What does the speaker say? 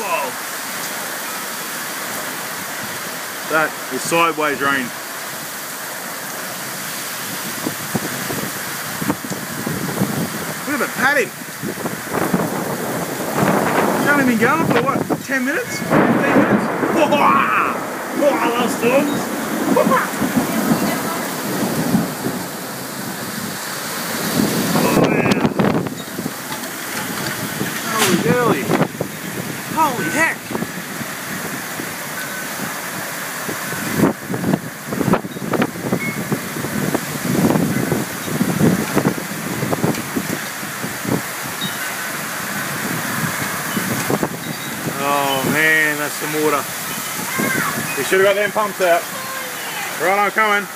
Whoa. That is sideways rain. Look at the paddock. It's only been going for what, 10 minutes? 15 minutes? Oh, I love storms. Holy girly. Holy heck. Oh man, that's some water. We should have got them pumps out. Right, I'm coming.